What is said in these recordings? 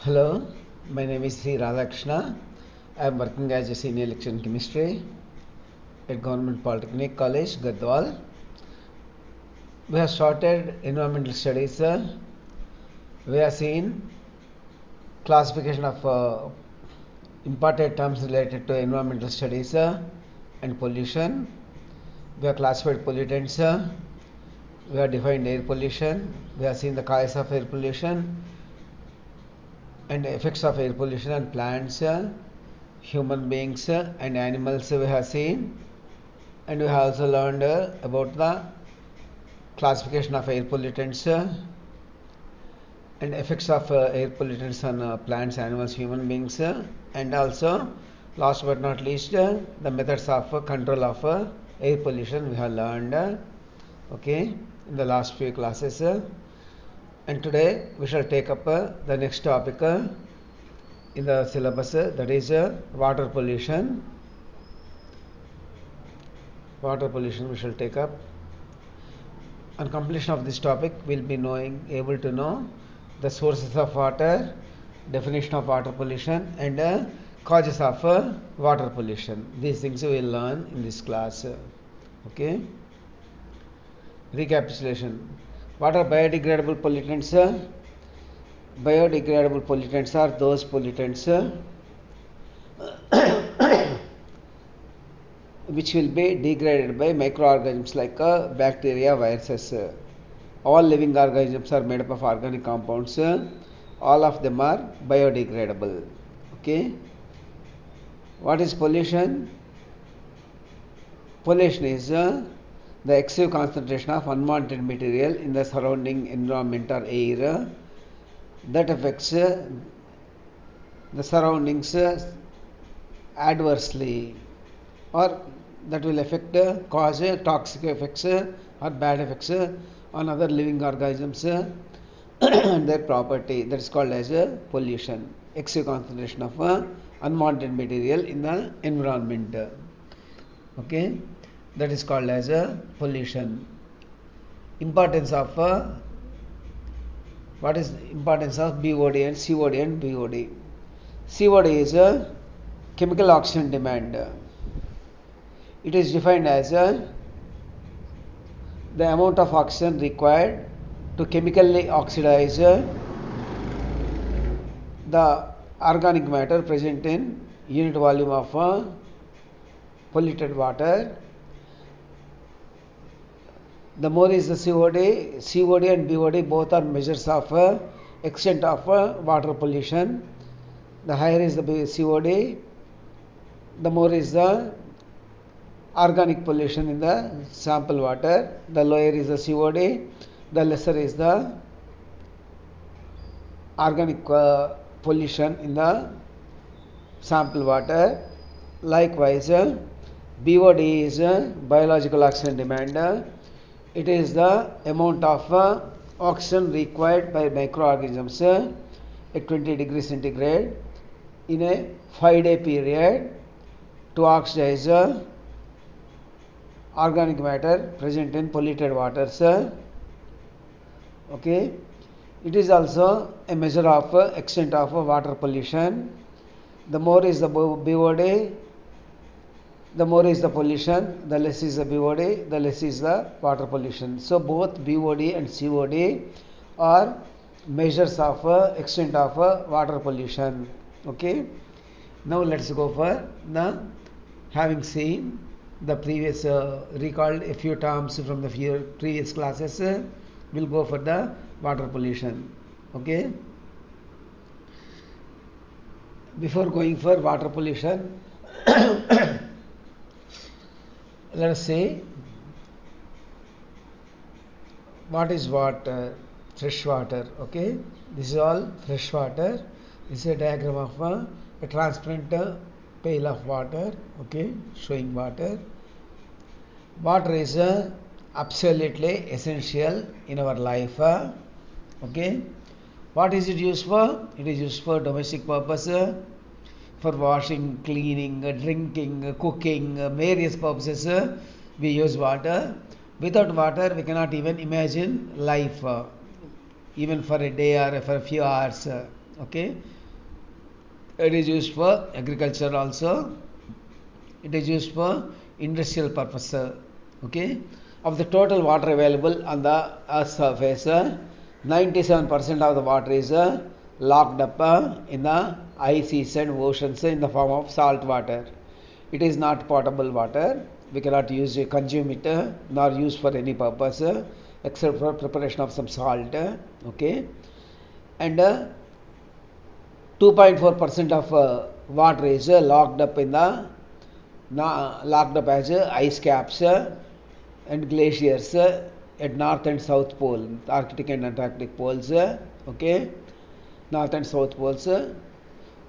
Hello, my name is Sri Radhakrishna. I am working as a senior lecturer in chemistry at Government Polytechnic College, Gadwal. We have started environmental studies. We have seen classification of important terms related to environmental studies and pollution. We have classified pollutants. We have defined air pollution. We have seen the causes of air pollution and effects of air pollution on plants, human beings, and animals we have seen. And we have also learned about the classification of air pollutants and effects of air pollutants on plants, animals, human beings, and also last but not least the methods of control of air pollution we have learned okay in the last few classes. And today we shall take up the next topic in the syllabus, that is water pollution. Water pollution we shall take up. On completion of this topic, we will be able to know the sources of water, definition of water pollution, and causes of water pollution. These things we will learn in this class. Okay. Recapitulation. What are biodegradable pollutants? Biodegradable pollutants are those pollutants which will be degraded by microorganisms like bacteria, viruses. All living organisms are made up of organic compounds. All of them are biodegradable. Okay. What is pollution? Pollution is the excessive concentration of unwanted material in the surrounding environment or air that affects the surroundings adversely, or that will affect cause toxic effects or bad effects on other living organisms and their property. That is called as pollution. Excessive concentration of unwanted material in the environment. Okay, that is called as pollution. Importance of what is the importance of BOD and COD and BOD? COD is chemical oxygen demand. It is defined as the amount of oxygen required to chemically oxidize the organic matter present in unit volume of polluted water. The more is the COD. COD and BOD both are measures of extent of water pollution. The higher is the COD, the more is the organic pollution in the sample water. The lower is the COD, the lesser is the organic pollution in the sample water. Likewise, BOD is biological oxygen demand. It is the amount of oxygen required by microorganisms at 20 degrees centigrade in a 5-day period to oxidize organic matter present in polluted waters. Okay. It is also a measure of extent of water pollution. The more is the BOD, the more is the pollution, the less is the BOD, the less is the water pollution. So both BOD and COD are measures of extent of water pollution. Okay. Now let's go for the, having seen the previous recalled a few terms from the previous classes, we'll go for the water pollution. Okay. Before going for water pollution, let us say what is water. Fresh water. Okay, this is all fresh water. This is a diagram of a transparent pail of water. Okay, showing water. Water is absolutely essential in our life. Okay, what is it used for? It is used for domestic purpose, for washing, cleaning, drinking, cooking, various purposes we use water. Without water we cannot even imagine life, even for a day or for a few hours. Okay, it is used for agriculture also. It is used for industrial purpose. Okay, of the total water available on the Earth's surface, 97% of the water is locked up in the ice and oceans in the form of salt water. It is not potable water. We cannot use it, consume it, nor use for any purpose except for preparation of some salt. Okay, and 2.4% of water is locked up in the locked up as ice caps and glaciers at North and South Pole, Arctic and Antarctic poles. Okay, North and South poles.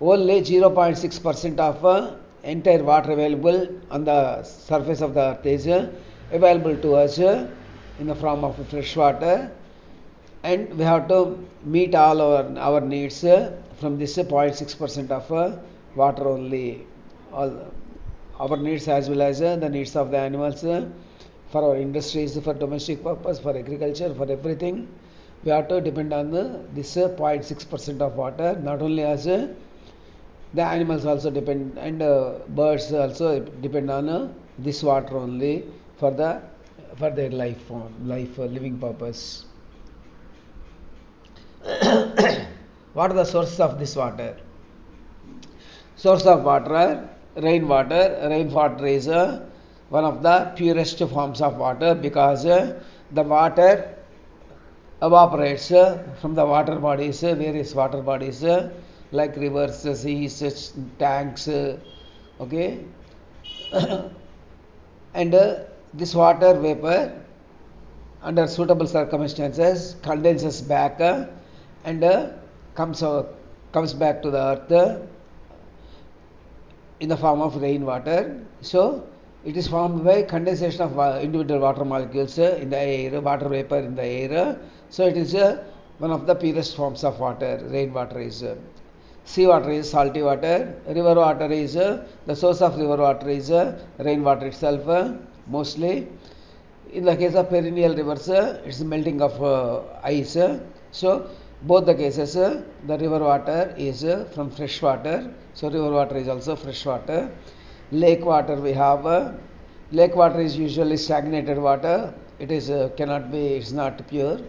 Only 0.6% of entire water available on the surface of the earth is available to us in the form of fresh water, and we have to meet all our needs from this 0.6% of water only. All our needs as well as the needs of the animals, for our industries, for domestic purpose, for agriculture, for everything. We have to depend on this 0.6% of water. Not only as the animals also depend, and birds also depend on this water only for their life living purpose. What are the sources of this water? Source of water, rainwater. Rainwater is one of the purest forms of water, because the water evaporates from the water bodies, various water bodies like rivers, seas, tanks. Okay, and this water vapor under suitable circumstances condenses back and comes back to the earth in the form of rainwater. So it is formed by condensation of individual water molecules in the air, water vapor in the air. So it is one of the purest forms of water. Rainwater is. Seawater is salty water. River water is the source of river water is rainwater itself mostly. In the case of perennial rivers, it's melting of ice. So both the cases, the river water is from fresh water. So river water is also fresh water. Lake water we have. Lake water is usually stagnated water. It is cannot be. It's not pure.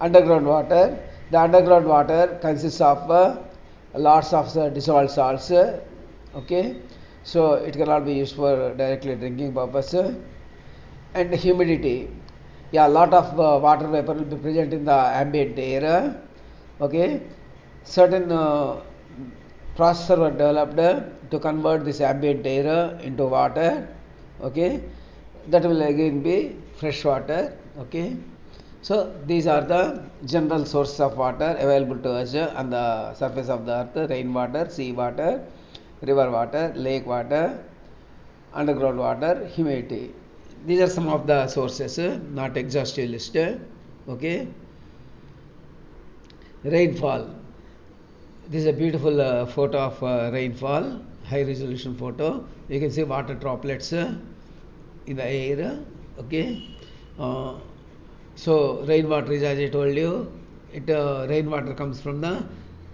Underground water. The underground water consists of lots of dissolved salts. Okay, so it cannot be used for directly drinking purpose. And humidity. Yeah, a lot of water vapor will be present in the ambient air. Okay, certain processors were developed to convert this ambient air into water. Okay, that will again be fresh water. Okay, so these are the general sources of water available to us on the surface of the earth: rainwater, sea water, river water, lake water, underground water, humidity. These are some of the sources, not exhaustive list. Okay, rainfall. This is a beautiful photo of rainfall, high resolution photo. You can see water droplets in the air. Okay, so rainwater is, as I told you, rainwater comes from the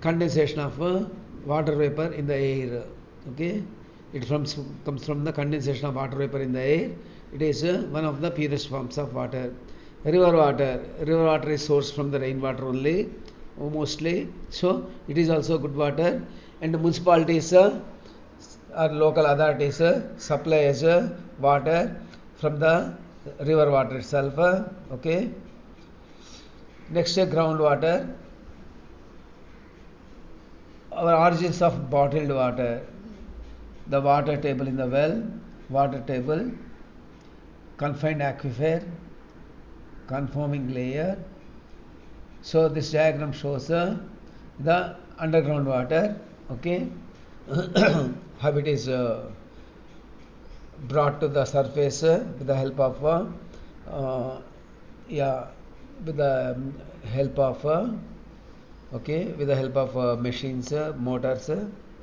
condensation of water vapor in the air. Okay, it comes from the condensation of water vapor in the air. It is one of the purest forms of water. River water is sourced from the rainwater only, mostly. So it is also good water. And the municipalities or local authorities supply as water from the river water itself. Okay. Next, groundwater. Our origins of bottled water. The water table in the well, water table, confined aquifer, conforming layer. So this diagram shows the underground water. Okay, how it is brought to the surface with the help of with the help of machines, motors.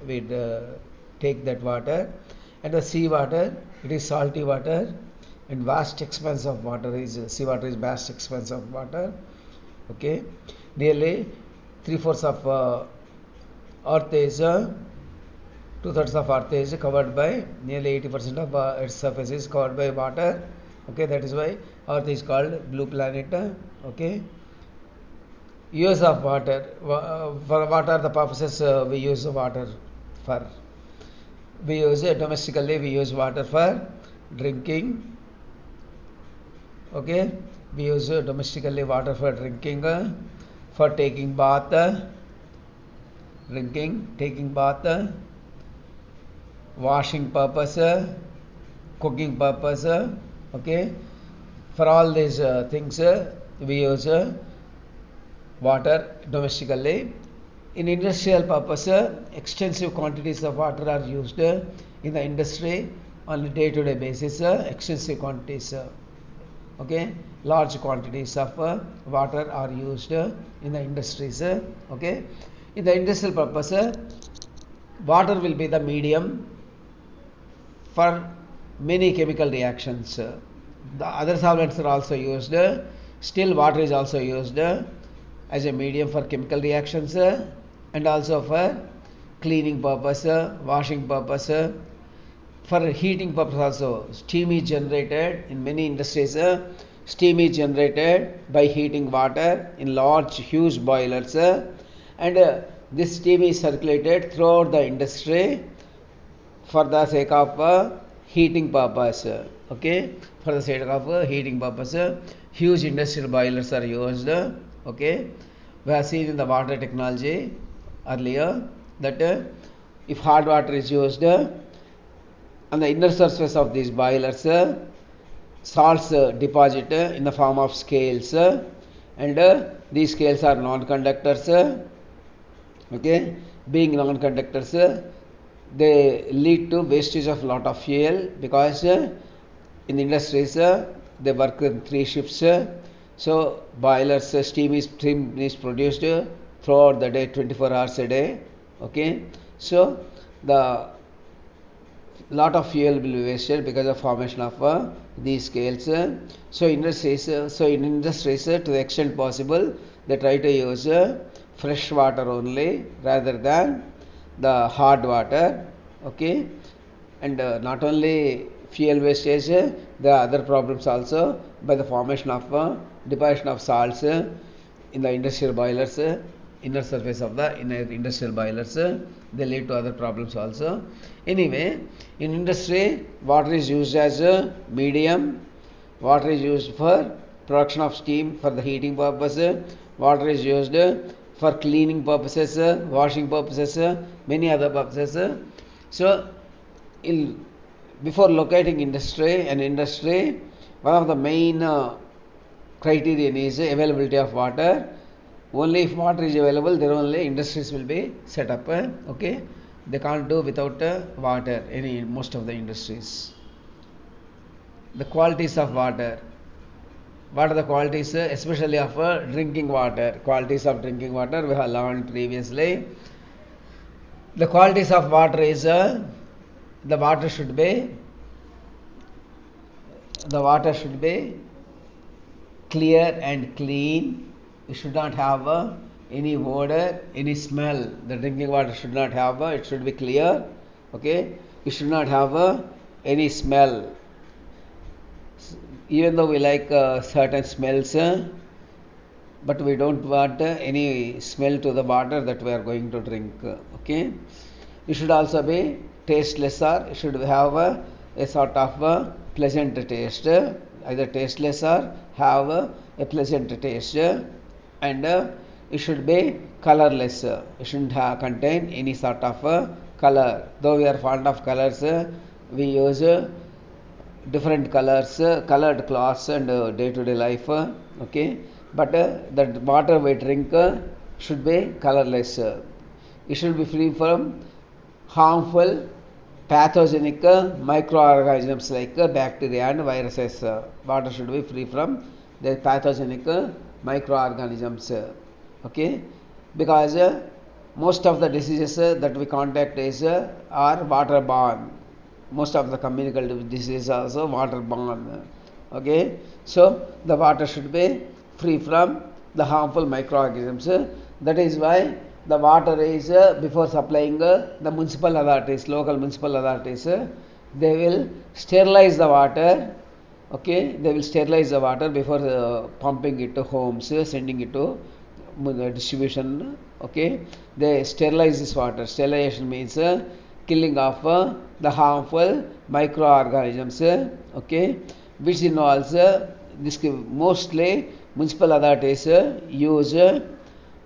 We take that water. And the sea water, it is salty water, and vast expanse of water is seawater is vast expanse of water. Okay, nearly 3/4 of Earth is two-thirds of Earth is covered by, nearly 80% of its surface is covered by water. Okay, that is why Earth is called blue planet. Okay, use of water. For what are the purposes we use water for? We use it domestically. We use water for drinking. Okay, we use domestically water for drinking, for taking bath, taking bath, washing purpose, cooking purpose. Okay, for all these things we use water domestically. In industrial purpose, extensive quantities of water are used in the industry on a day-to-day basis. Extensive quantities, okay, large quantities of water are used in the industries. Okay, in the industrial purpose, water will be the medium for many chemical reactions. The other solvents are also used. Still, water is also used as a medium for chemical reactions and also for cleaning purpose, washing purpose, for heating purpose also. Steam is generated in many industries. Steam is generated by heating water in large, huge boilers, and this steam is circulated throughout the industry for the sake of heating purpose. Okay, for the sake of heating purpose, huge industrial boilers are used. Okay, we have seen in the water technology earlier that if hot water is used on the inner surface of these boilers, salts deposit in the form of scales, and these scales are non-conductors. Okay, being non-conductors, they lead to wastage of lot of fuel, because in the industries they work in 3 shifts. So boilers, steam is produced throughout the day, 24 hours a day. Okay, so the lot of fuel will be wasted because of formation of these scales. So in industries, to the extent possible, they try to use fresh water only rather than the hard water. Okay, and not only fuel wastage, there are other problems also by the formation of deposition of salts in the industrial boilers, inner surface of the inner industrial boilers. They lead to other problems also. Anyway, in industry, water is used as a medium. Water is used for production of steam for the heating purpose. Water is used for cleaning purposes, washing purposes, many other purposes. So, before locating industry, one of the main criterion is availability of water. Only if water is available, then only industries will be set up. Okay, they can't do without water. Most of the industries. The qualities of water. What are the qualities, especially of drinking water? Qualities of drinking water we have learned previously. The qualities of water is the water should be clear and clean. It should not have any odor, any smell. The drinking water should not have. It should be clear. Okay, it should not have any smell. Even though we like certain smells, but we don't want any smell to the water that we are going to drink. Okay, it should also be tasteless, or it should have a sort of pleasant taste, either tasteless or have a pleasant taste, and it should be colorless. It shouldn't contain any sort of color. Though we are fond of colors, we use different colors, colored cloths, and day-to-day life. Okay, but the water we drink should be colorless. It should be free from harmful pathogenic microorganisms like bacteria and viruses. Water should be free from the pathogenic microorganisms. Okay, because most of the diseases that we contact are waterborne. Most of the communicable diseases are also waterborne. Okay, so the water should be free from the harmful microorganisms. That is why the water is before supplying the municipal authorities, local municipal authorities, they will sterilize the water. Okay, they will sterilize the water before pumping it to homes, sending it to distribution. Okay, they sterilize this water. Sterilization means killing of the harmful microorganisms. Okay, which involves this mostly municipal authorities use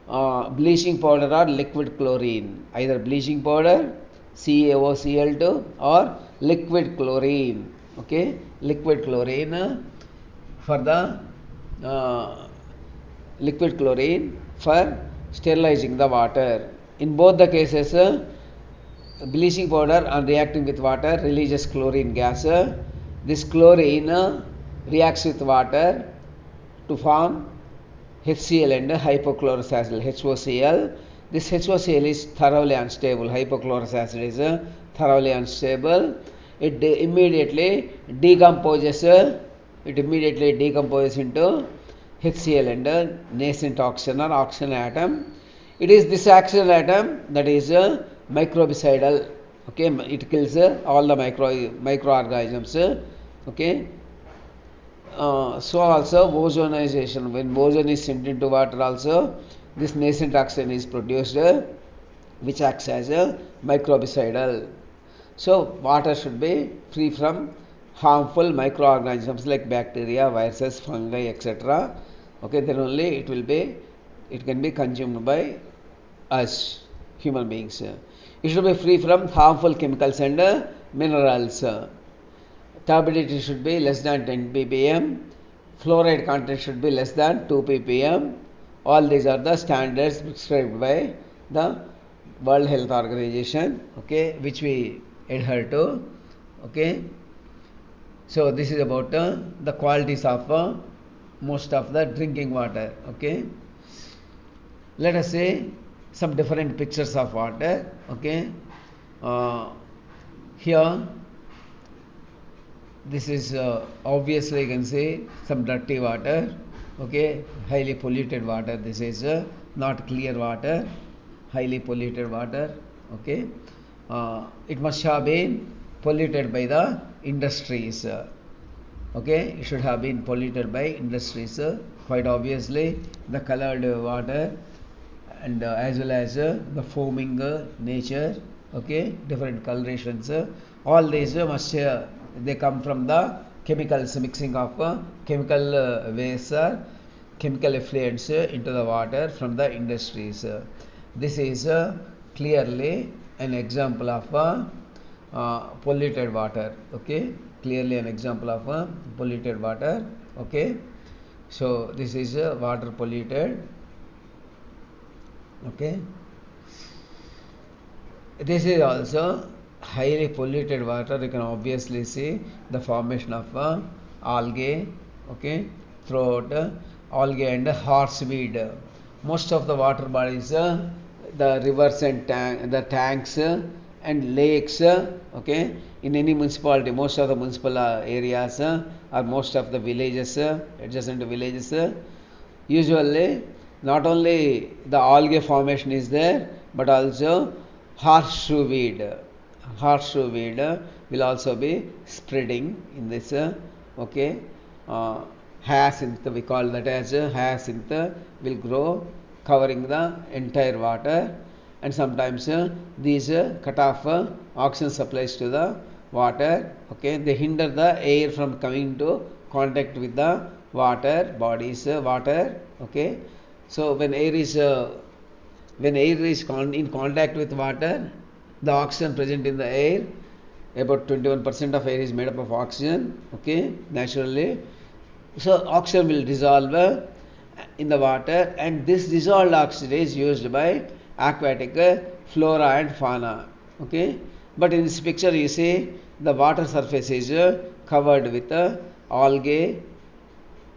bleaching powder or liquid chlorine, either bleaching powder CaOCl2 or liquid chlorine. Okay, liquid chlorine for the liquid chlorine for sterilizing the water. In both the cases, bleaching powder on reacting with water releases chlorine gas. This chlorine reacts with water to form HCl and hypochlorous acid, HOCl. This HOCl is thoroughly unstable. Hypochlorous acid is thoroughly unstable. It immediately decomposes. Into HCl and nascent oxygen or oxygen atom. It is this oxygen atom that is microbicidal. Okay, it kills all the microorganisms. Okay. So also ozonization, when ozone is sent into water also, this nascent oxygen is produced, which acts as a microbicidal. So water should be free from harmful microorganisms like bacteria, viruses, fungi, etc. Okay, then only it can be consumed by us human beings. It should be free from harmful chemicals and minerals. Turbidity should be less than 10 ppm. Fluoride content should be less than 2 ppm. All these are the standards prescribed by the World Health Organization, okay, which we adhere to. Okay, so this is about the qualities of most of the drinking water. Okay, let us say some different pictures of water. Okay, here this is obviously you can say some dirty water. Okay, highly polluted water. This is not clear water, highly polluted water. Okay, it must have been polluted by the industries. Okay, it should have been polluted by industries. Quite obviously, the colored water and as well as the foaming nature. Okay, different colorations. All these must they come from the chemicals, mixing of chemical waste, chemical effluents into the water from the industries. This is clearly an example of polluted water. Okay, clearly an example of polluted water. Okay, so this is water polluted. Okay, this is also highly polluted water. You can obviously see the formation of algae. Okay, throughout algae and horseweed. Most of the water bodies, the rivers and the tanks and lakes. Okay, in any municipality, most of the municipal areas or most of the villages, adjacent villages, usually not only the algae formation is there, but also horseshoe weed. Horseshoe weed will also be spreading in this. Okay, hyacinth, we call that as hyacinth, will grow covering the entire water, and sometimes these cut off oxygen supplies to the water. Okay, they hinder the air from coming into contact with the water bodies. Okay, so when air is in contact with water, the oxygen present in the air, about 21% of air is made up of oxygen. Okay, naturally. So oxygen will dissolve in the water, and this dissolved oxygen is used by aquatic flora and fauna. Okay, but in this picture you see the water surface is covered with algae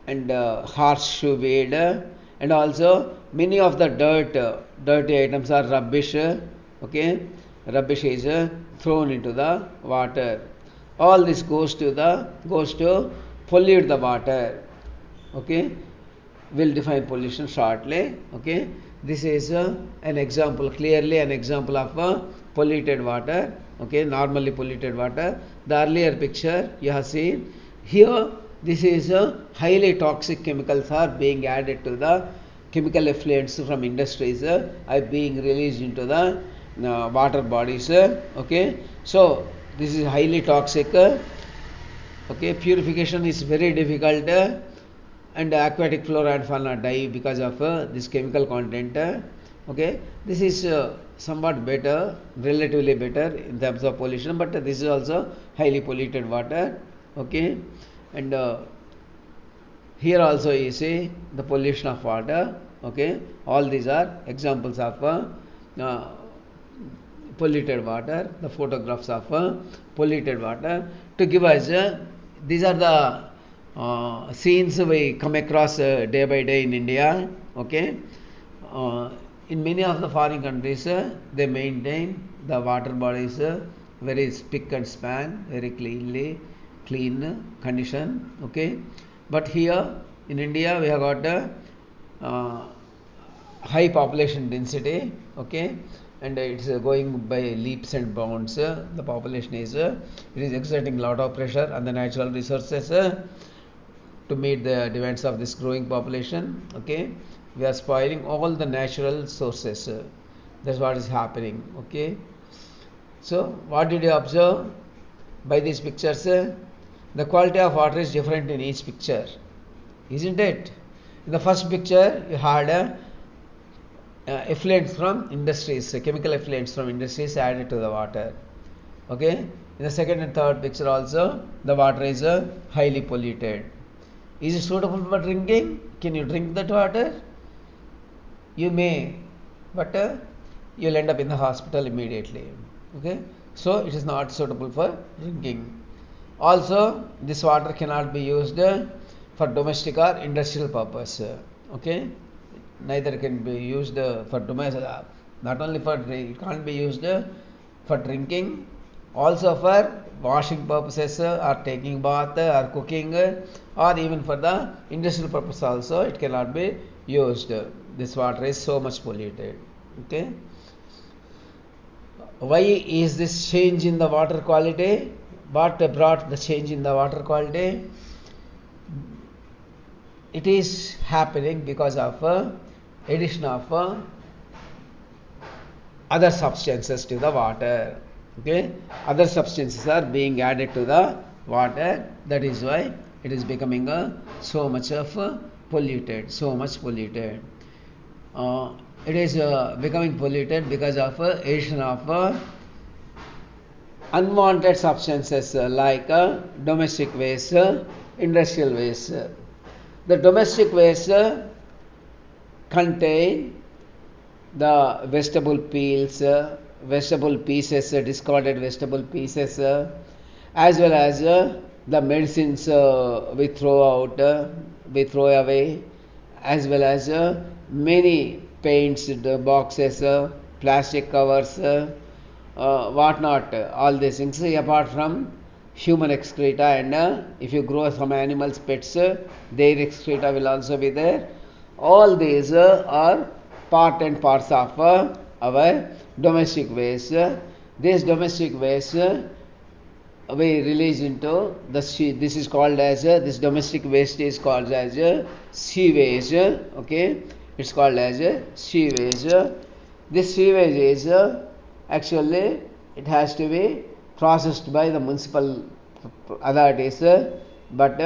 and horseshoe weed, and also many of the dirty items are rubbish. Okay, rubbish is thrown into the water. All this goes to pollute the water. Okay, Will define pollution shortly. Okay, this is an example, clearly an example of polluted water. Okay, normally polluted water. The earlier picture you have seen here. This is highly toxic chemicals are being added to the chemical effluents from industries are being released into the water bodies. Okay, so this is highly toxic. Okay, purification is very difficult. And aquatic flora and fauna die because of this chemical content. Okay, this is somewhat better, relatively better in terms of pollution, but this is also highly polluted water. Okay, and here also you see the pollution of water. Okay, all these are examples of polluted water, the photographs of polluted water to give us these are the scenes we come across day by day in India. Okay, in many of the foreign countries they maintain the water bodies very spick and span, very clean condition. Okay, but here in India we have got high population density. Okay, and it's going by leaps and bounds. The population is it is exerting a lot of pressure on the natural resources to meet the demands of this growing population. Okay, we are spoiling all the natural sources. That's what is happening. Okay, so what did you observe by these pictures? The quality of water is different in each picture, isn't it? In the first picture you had effluents from industries, chemical effluents from industries added to the water. Okay, in the second and third picture also the water is highly polluted. Is it suitable for drinking? Can you drink that water? You may, but you'll end up in the hospital immediately. Okay, so it is not suitable for drinking. Also, this water cannot be used for domestic or industrial purpose. Okay, neither can be used for domestic. Not only for it can't be used for drinking, also for washing purposes or taking bath or cooking or even for the industrial purpose also it cannot be used. This water is so much polluted. Okay, why is this change in the water quality? What brought the change in the water quality? It is happening because of addition of other substances to the water. Okay, other substances are being added to the water. That is why it is becoming so much of polluted. So much polluted. It is becoming polluted because of addition of unwanted substances like domestic waste, industrial waste. The domestic waste contain the vegetable peels, vegetable pieces, discarded vegetable pieces, as well as the medicines we throw out, we throw away, as well as many paints, boxes, plastic covers, whatnot, all these things apart from human excreta, and if you grow some animals pets their excreta will also be there. All these are part and parts of our domestic waste. This domestic waste we release into the sea. This is called as this domestic waste is called as sewage. Okay, it's called as sewage. This sewage is actually it has to be processed by the municipal authorities, but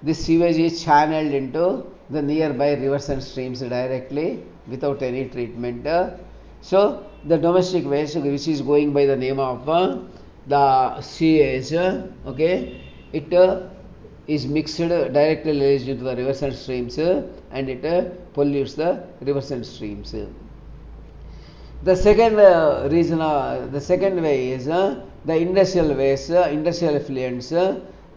this sewage is channeled into the nearby rivers and streams directly without any treatment. So the domestic waste which is going by the name of the sewage, okay, it is mixed directly released into the rivers and streams and it pollutes the rivers and streams. The second reason, the second way is the industrial waste, industrial effluents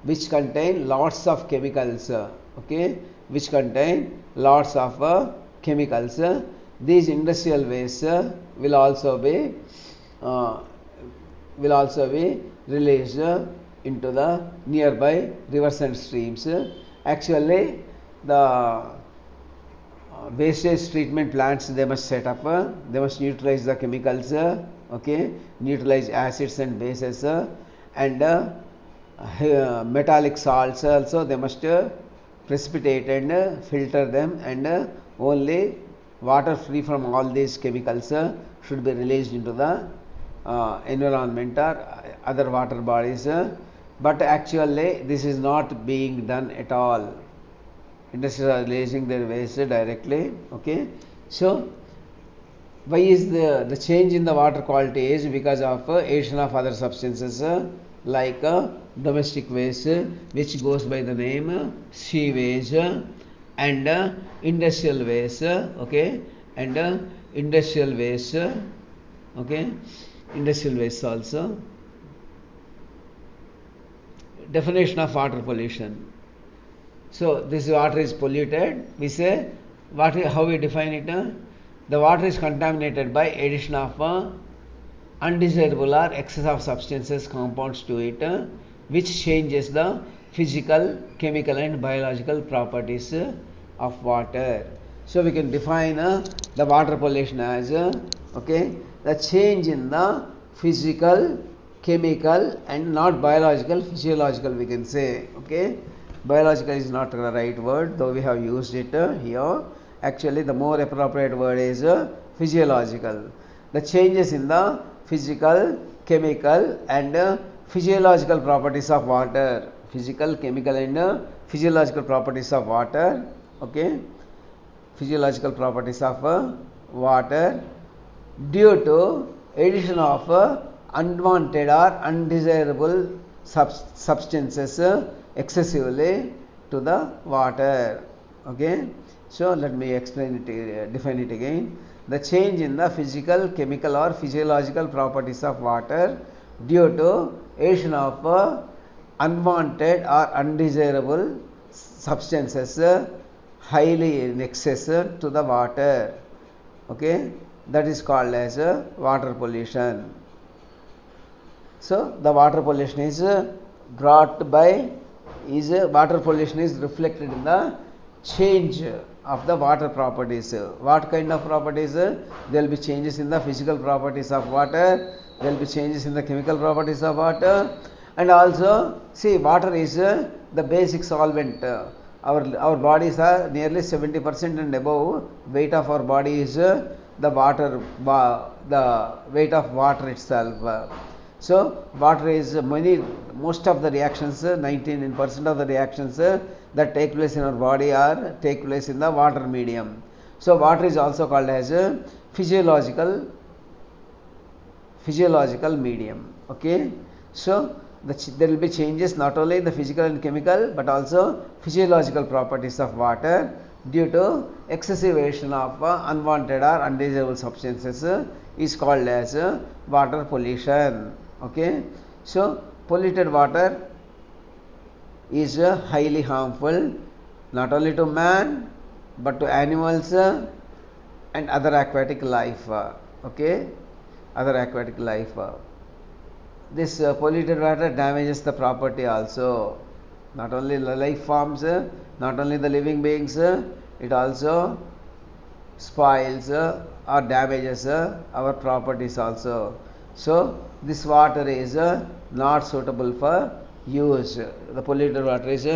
which contain lots of chemicals. Okay, which contain lots of chemicals. These industrial waste will also be released into the nearby rivers and streams. Actually, the wastage treatment plants they must set up, they must neutralize the chemicals, okay, neutralize acids and bases, and metallic salts also they must precipitate and filter them, and only water free from all these chemicals should be released into the environment or other water bodies, but actually this is not being done at all. Industries are releasing their waste directly, okay. So why is the change in the water quality is because of addition of other substances like domestic waste, which goes by the name sewage, and industrial waste, okay, and industrial waste, okay, industrial waste also. Definition of water pollution. So this water is polluted. We say how we define it. The water is contaminated by addition of undesirable or excess of substances, compounds to it, which changes the physical, chemical and biological properties of water. So we can define the water pollution as okay, the change in the physical, chemical and not biological, physiological we can say, okay. Biological is not the right word, though we have used it here. Actually the more appropriate word is physiological. The changes in the physical, chemical and physiological properties of water. Physical, chemical and physiological properties of water, okay. Physiological properties of water due to addition of unwanted or undesirable substances excessively to the water, okay. So let me explain it, define it again. The change in the physical, chemical or physiological properties of water due to addition of unwanted or undesirable substances highly in excess to the water, okay, that is called as water pollution. So the water pollution is brought by water pollution is reflected in the change of the water properties. What kind of properties? There will be changes in the physical properties of water, there will be changes in the chemical properties of water, and also see, water is the basic solvent. Our bodies are nearly 70% and above weight of our body is the water, the weight of water itself. So water is most of the reactions, 19% of the reactions that take place in our body take place in the water medium. So water is also called as a physiological medium, okay. So there will be changes not only in the physical and chemical but also physiological properties of water due to excessive addition of unwanted or undesirable substances is called as water pollution, okay. So polluted water is highly harmful not only to man but to animals and other aquatic life, okay, other aquatic life. This polluted water damages the property also, not only the life forms, not only the living beings, it also spoils or damages our properties also. So this water is not suitable for use. The polluted water is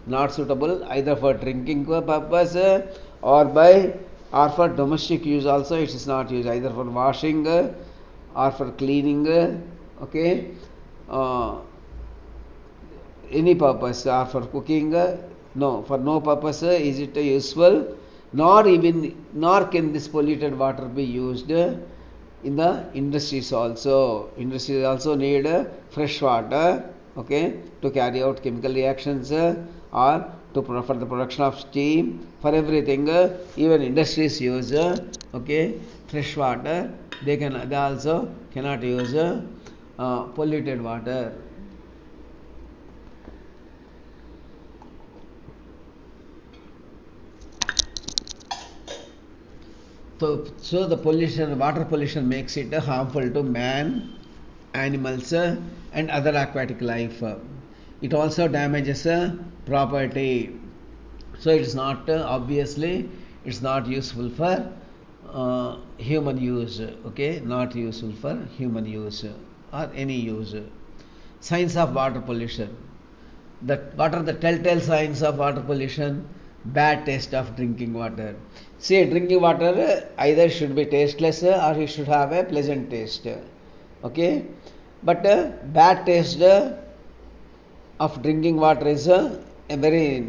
not suitable either for drinking purpose or for domestic use also. It is not used either for washing or for cleaning, okay, any purpose, or for cooking. No, for no purpose is it useful, nor can this polluted water be used in the industries also. Industries also need fresh water, okay, to carry out chemical reactions or for the production of steam, for everything. Even industries use okay, fresh water. They also cannot use polluted water. So the pollution, water pollution makes it harmful to man, animals and other aquatic life. It also damages property. So it is not obviously it's not useful for human use, okay, not useful for human use or any use. Signs of water pollution. What are the telltale signs of water pollution? Bad taste of drinking water. See, drinking water either should be tasteless or it should have a pleasant taste. Okay, but bad taste of drinking water is a very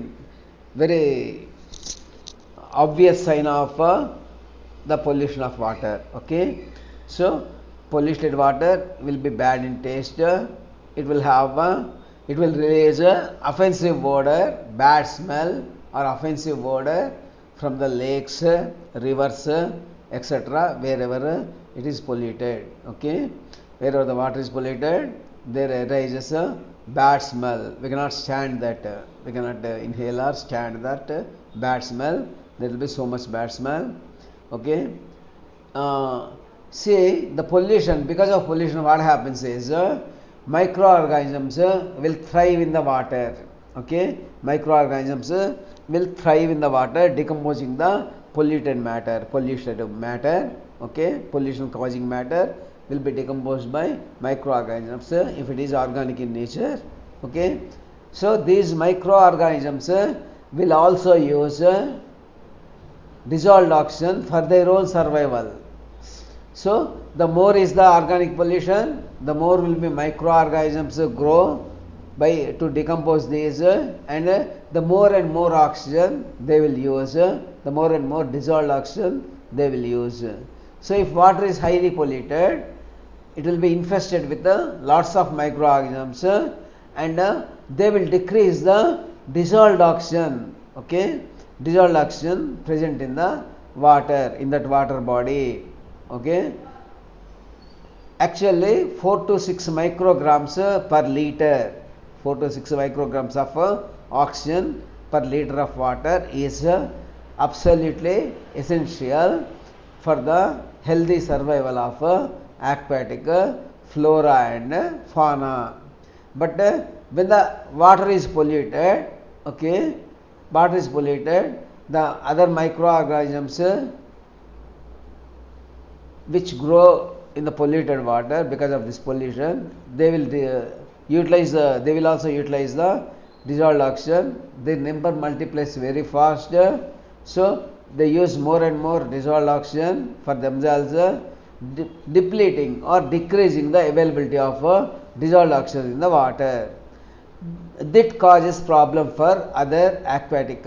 obvious sign of the pollution of water. Okay, so polluted water will be bad in taste. It will have it will release offensive odor, bad smell or offensive odor from the lakes, rivers, etc. Wherever it is polluted. Okay, wherever the water is polluted, there arises a bad smell. We cannot stand that. We cannot inhale or stand that bad smell. There will be so much bad smell. Okay. See, the pollution, because of pollution, what happens is microorganisms will thrive in the water. Okay, microorganisms will thrive in the water, decomposing the polluted matter. Okay, pollution causing matter will be decomposed by microorganisms if it is organic in nature. Okay, so these microorganisms will also use dissolved oxygen for their own survival. So the more is the organic pollution, the more will be microorganisms grow by to decompose these, and the more and more oxygen they will use, the more and more dissolved oxygen they will use. So if water is highly polluted, it will be infested with lots of microorganisms, and they will decrease the dissolved oxygen. Okay, dissolved oxygen present in the water, in that water body. Okay, actually 4 to 6 micrograms per liter, 4 to 6 micrograms of oxygen per liter of water is absolutely essential for the healthy survival of aquatic flora and fauna. But when the water is polluted, okay, water is polluted, the other microorganisms which grow in the polluted water because of this pollution, they will they will also utilize the dissolved oxygen. Their number multiplies very fast, so they use more and more dissolved oxygen for themselves, depleting or decreasing the availability of dissolved oxygen in the water. That causes problem for other aquatic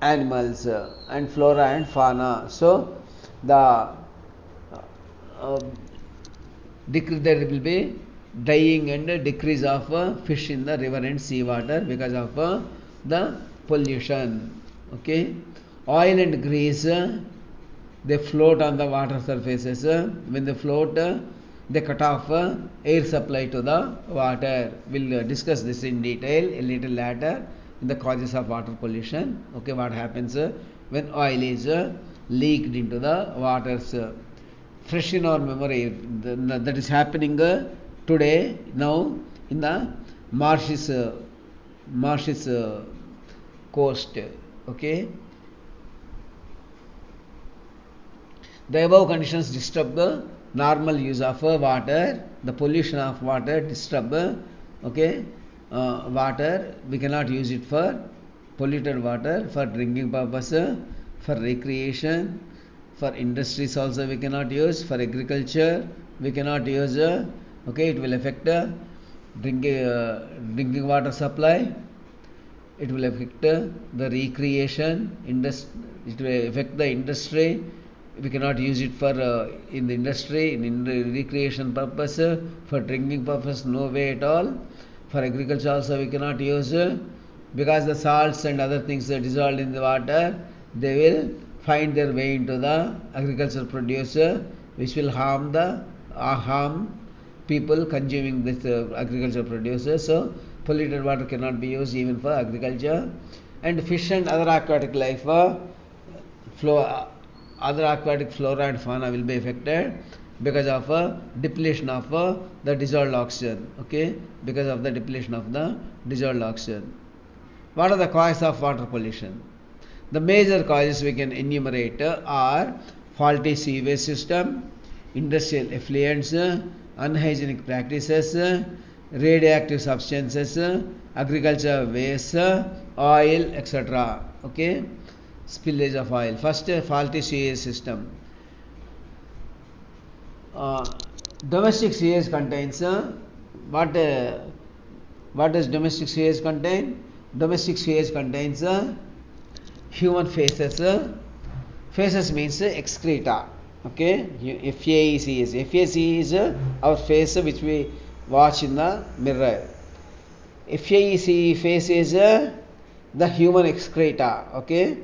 animals and flora and fauna. So the there will be dying and decrease of fish in the river and sea water because of the pollution. Okay, oil and grease they float on the water surfaces. When they float, they cut off air supply to the water. We'll discuss this in detail a little later in the causes of water pollution. Okay, what happens when oil is leaked into the waters. Fresh in our memory, that is happening today now in the marshes coast. Okay, the above conditions disturb the normal use of water. The pollution of water disturb water. We cannot use it for polluted water for drinking purpose, for recreation, for industries also we cannot use, for agriculture we cannot use. Okay, it will affect drinking water supply, it will affect the recreation, it will affect the industry. We cannot use it for in the industry, in the recreation purpose, for drinking purpose no way at all. For agriculture also we cannot use, because the salts and other things are dissolved in the water, they will find their way into the agricultural produce, which will harm people consuming this agricultural produce. So polluted water cannot be used even for agriculture. And fish and other aquatic life, other aquatic flora and fauna will be affected because of depletion of the dissolved oxygen. Okay, because of the depletion of the dissolved oxygen. What are the causes of water pollution? The major causes we can enumerate are faulty sewage system, industrial effluents, unhygienic practices, radioactive substances, agriculture waste, oil, etc. Okay, spillage of oil. First, faulty sewage system. Domestic sewage contains what does domestic sewage contain? Domestic sewage contains human faces. Faces means excreta. Okay, FAEC is our face which we watch in the mirror. FAEC face is the human excreta. Okay,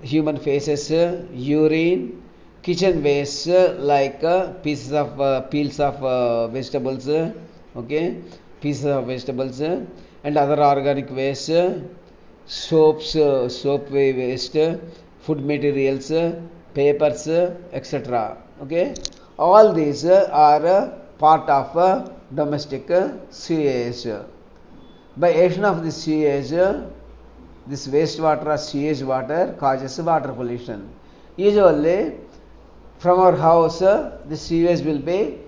human faces, urine, kitchen waste like pieces of peels of vegetables. Okay, pieces of vegetables and other organic waste, soaps, soap waste, food materials, papers, etc. Okay, all these are part of domestic sewage. By action of this sewage, this wastewater or sewage water causes water pollution. Usually, from our house, the sewage will be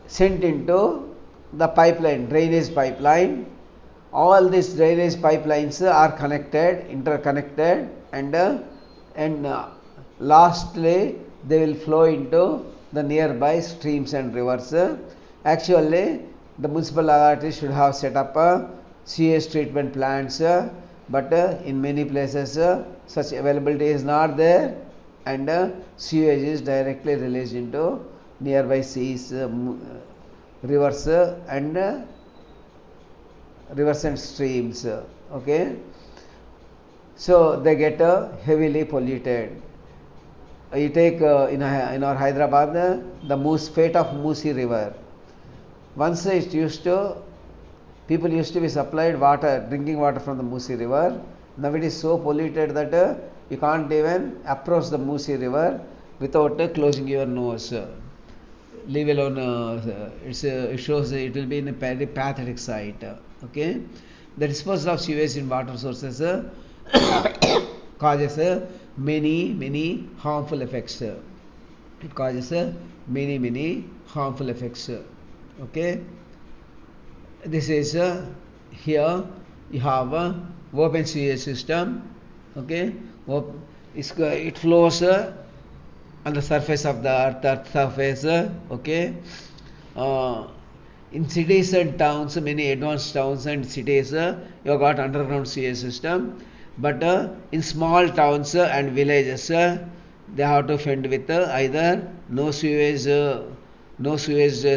sent into the pipeline, drainage pipeline. All these drainage pipelines are connected, interconnected, and lastly they will flow into the nearby streams and rivers. Actually, the municipal authorities should have set up sewage treatment plants, but in many places such availability is not there, and sewage is directly released into nearby seas, rivers and streams. Okay, so they get heavily polluted. You take in our Hyderabad the fate of Musi river. Once people used to be supplied water, drinking water from the Musi river. Now it is so polluted that you can't even approach the Musi river without closing your nose. Leave alone, it shows it will be in a very pathetic sight. Okay, the disposal of sewage in water sources causes many harmful effects. It causes many harmful effects. Okay, this is here you have a open sewage system. Okay, it flows on the surface of the earth surface. Okay, in cities and towns, many advanced towns and cities, you have got underground sewage system. But in small towns and villages, they have to fend with either no sewage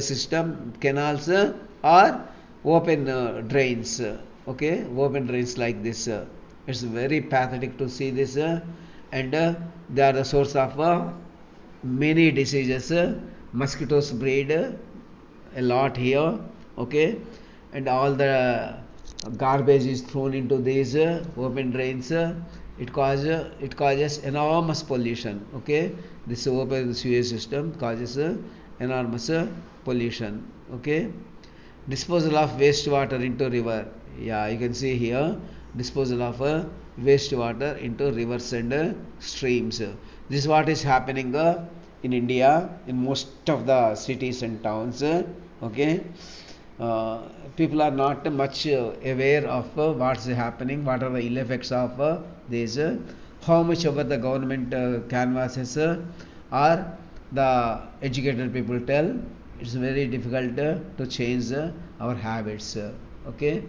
system, canals, or open drains. Okay, open drains like this. It's very pathetic to see this, and they are the source of many diseases. Mosquitoes breed a lot here. Okay, and all the garbage is thrown into these open drains. It causes enormous pollution. Okay, this open sewage system causes enormous pollution. Okay, disposal of wastewater into river. Yeah, you can see here disposal of wastewater into rivers and streams. This is what is happening in India in most of the cities and towns. Okay, people are not much aware of what's happening, what are the ill effects of this. How much ever the government canvases or the educated people tell, it's very difficult to change our habits. Okay,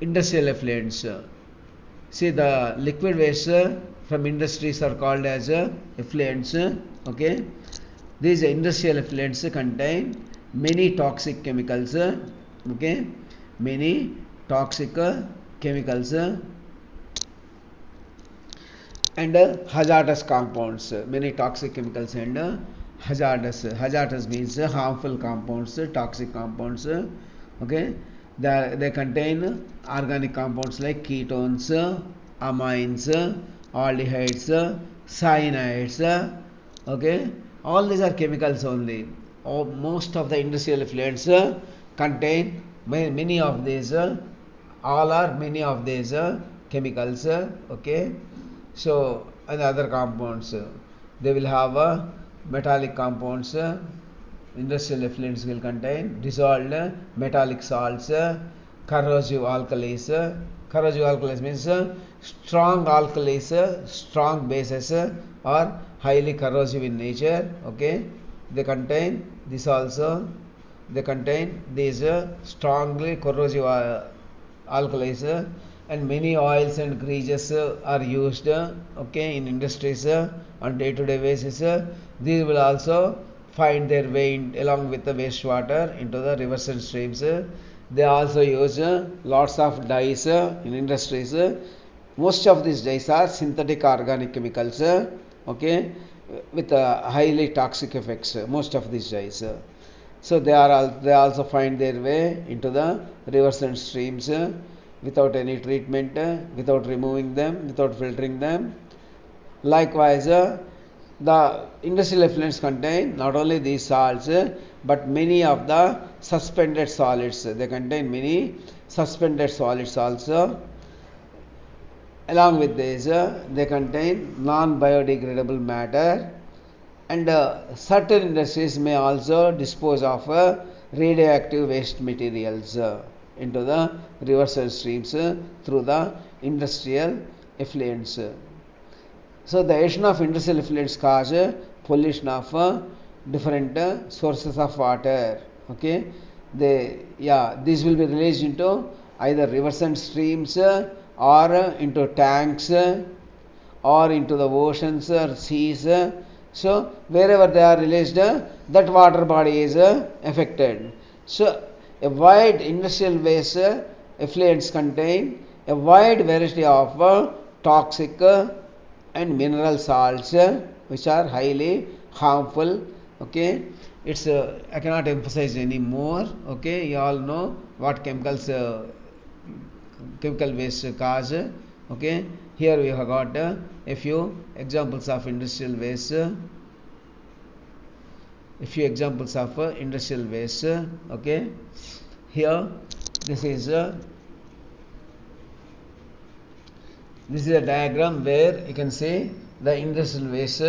industrial effluents. See, the liquid waste from industries are called as effluents. Okay, these industrial effluents contain many toxic chemicals. Okay, many toxic chemicals and hazardous compounds. Many toxic chemicals and hazardous means harmful compounds, toxic compounds. Okay, they contain organic compounds like ketones, amines, aldehydes, cyanides. Okay, all these are chemicals only. Most of the industrial effluents contain many of these, all or many of these chemicals, okay. So and other compounds, they will have metallic compounds. Industrial effluents will contain dissolved metallic salts, corrosive alkalis. Corrosive alkalis means strong alkalis, strong bases are highly corrosive in nature, okay. They contain this also. They contain these strongly corrosive alkalis, and many oils and greases are used, okay, in industries on day-to-day basis. These will also find their way along with the wastewater into the rivers and streams. They also use lots of dyes in industries. Most of these dyes are synthetic organic chemicals, okay, with highly toxic effects. Most of these dyes. So they also find their way into the rivers and streams without any treatment, without removing them, without filtering them. Likewise, the industrial effluents contain not only these salts but many of the suspended solids. They contain many suspended solids also. Along with this, they contain non-biodegradable matter, and certain industries may also dispose of radioactive waste materials into the rivers and streams through the industrial effluents. So the action of industrial effluents cause pollution of different sources of water, okay. These will be released into either rivers and streams or into tanks or into the oceans or seas. So wherever they are released, that water body is affected. So a wide industrial waste effluents contain a wide variety of toxic and mineral salts which are highly harmful, okay. It's I cannot emphasize any more, okay. You all know what chemicals chemical waste cause, okay. Here we have got a few examples of industrial waste. Okay. Here this is a diagram where you can see the industrial waste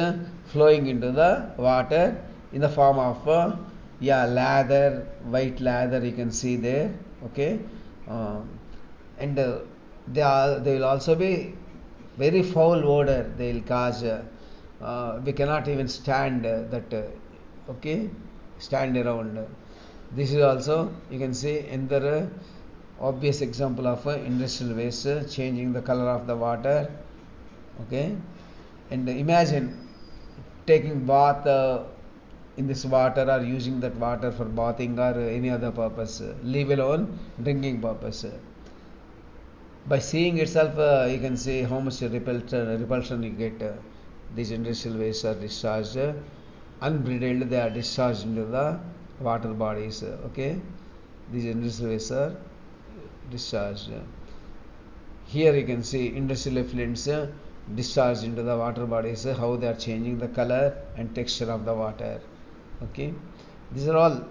flowing into the water in the form of lather, white lather you can see there, okay. And they will also be very foul odor they will cause. We cannot even stand stand around. This is also you can see another obvious example of industrial waste changing the color of the water, okay. And imagine taking bath in this water or using that water for bathing or any other purpose, leave alone drinking purpose. By seeing itself, you can see how much repulsion you get. These industrial wastes are discharged unbridled, they are discharged into the water bodies, okay. These industrial wastes are discharged. Here you can see industrial effluents discharged into the water bodies, how they are changing the color and texture of the water, okay. These are all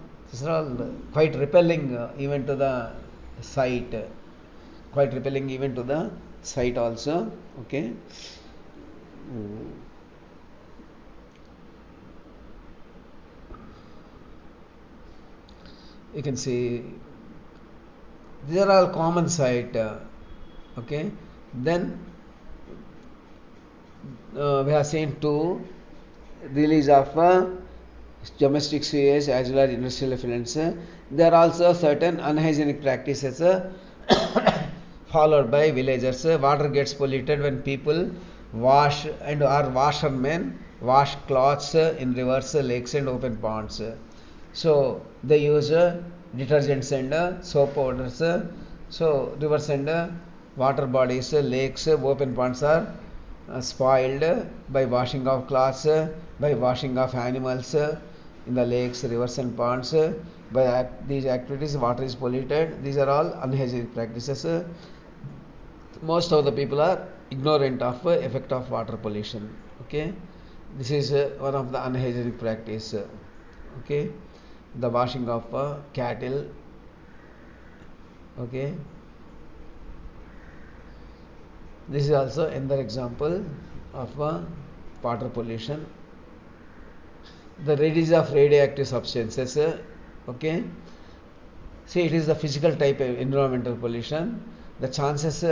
quite repelling even to the sight. Also, okay. You can see these are all common sight, okay. Then we have seen two release of domestic sewage as well as industrial effluents. There are also certain unhygienic practices followed by villagers. Water gets polluted when people wash and or washermen wash clothes in rivers, lakes and open ponds. So they use detergents and soap powders. So rivers and water bodies, lakes, open ponds are spoiled by washing of cloths, by washing of animals in the lakes, rivers and ponds. By these activities water is polluted. These are all unhygienic practices. Most of the people are ignorant of effect of water pollution, okay. This is one of the unhygienic practice, okay. The washing of cattle, okay. This is also another example of water pollution. The release of radioactive substances. Okay. See, it is the physical type of environmental pollution. The chances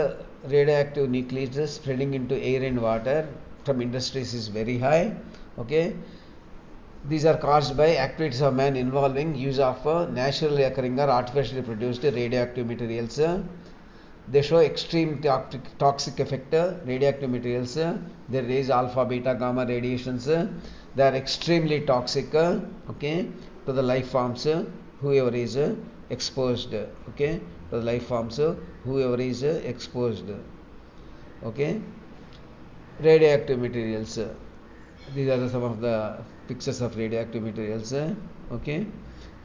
radioactive nucleus spreading into air and water from industries is very high. Okay. These are caused by activities of man involving use of naturally occurring or artificially produced radioactive materials. They show extreme toxic effect. Radioactive materials, they raise alpha, beta, gamma radiations. They are extremely toxic, okay, to the life forms whoever is exposed, okay, to the life forms whoever is exposed, okay. Radioactive materials. These are some of the pictures of radioactive materials, okay,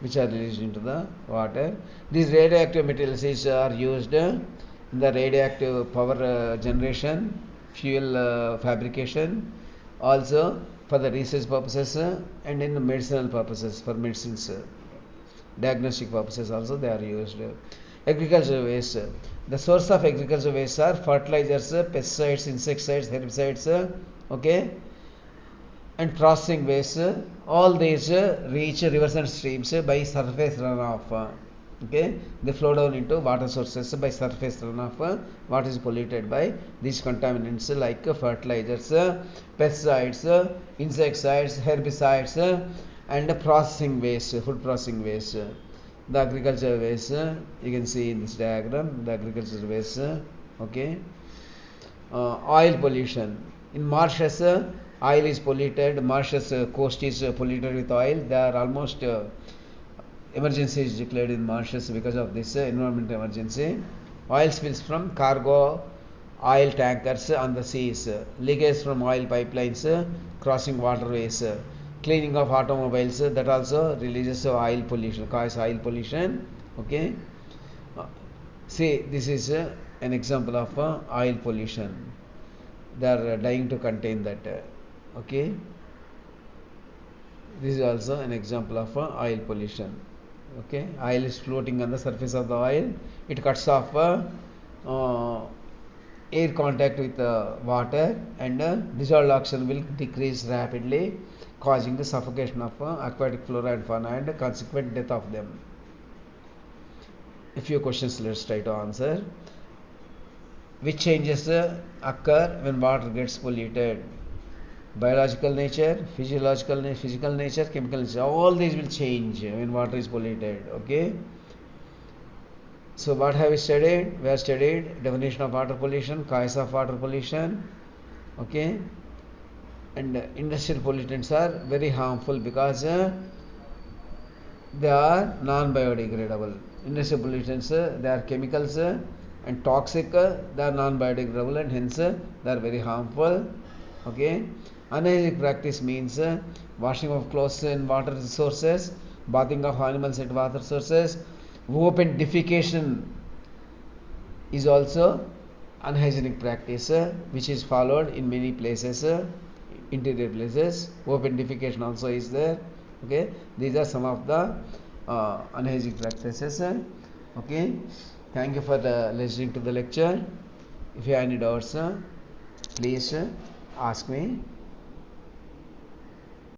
which are released into the water. These radioactive materials are used in the radioactive power generation, fuel fabrication, also for the research purposes and in the medicinal purposes, for medicines, diagnostic purposes also they are used. Agricultural waste. The source of agricultural waste are fertilizers, pesticides, insecticides, herbicides, okay, and processing waste. All these reach rivers and streams by surface runoff. Okay, they flow down into water sources by surface runoff. What is polluted by these contaminants like fertilizers, pesticides, insecticides, herbicides, and processing waste, food processing waste. The agricultural waste, you can see in this diagram, the agricultural waste, okay. Oil pollution. In marshes, oil is polluted, marshes coast is polluted with oil. There are almost emergency is declared in marshes because of this environmental emergency. Oil spills from cargo oil tankers on the seas, leakage from oil pipelines crossing waterways, cleaning of automobiles, that also releases oil pollution, causes oil pollution, okay. See, this is an example of oil pollution. They are dying to contain that, okay. This is also an example of oil pollution, okay. Oil is floating on the surface of the oil. It cuts off air contact with water, and dissolved oxygen will decrease rapidly, causing the suffocation of aquatic flora and fauna and consequent death of them. A few questions let's try to answer. Which changes occur when water gets polluted? Biological nature, physical nature, chemical nature. All these will change when water is polluted, okay. So what have we studied? We have studied definition of water pollution, causes of water pollution, okay. And industrial pollutants are very harmful because they are non-biodegradable. Industrial pollutants, they are chemicals and toxic, they are non-biodegradable, and hence they are very harmful, okay. Unhygienic practice means washing of clothes in water sources, bathing of animals at water sources. Open defecation is also unhygienic practice, which is followed in many places, interior places. Open defecation also is there, okay. These are some of the unhygienic practices, okay. Thank you for listening to the lecture. If you have any doubts, please ask me.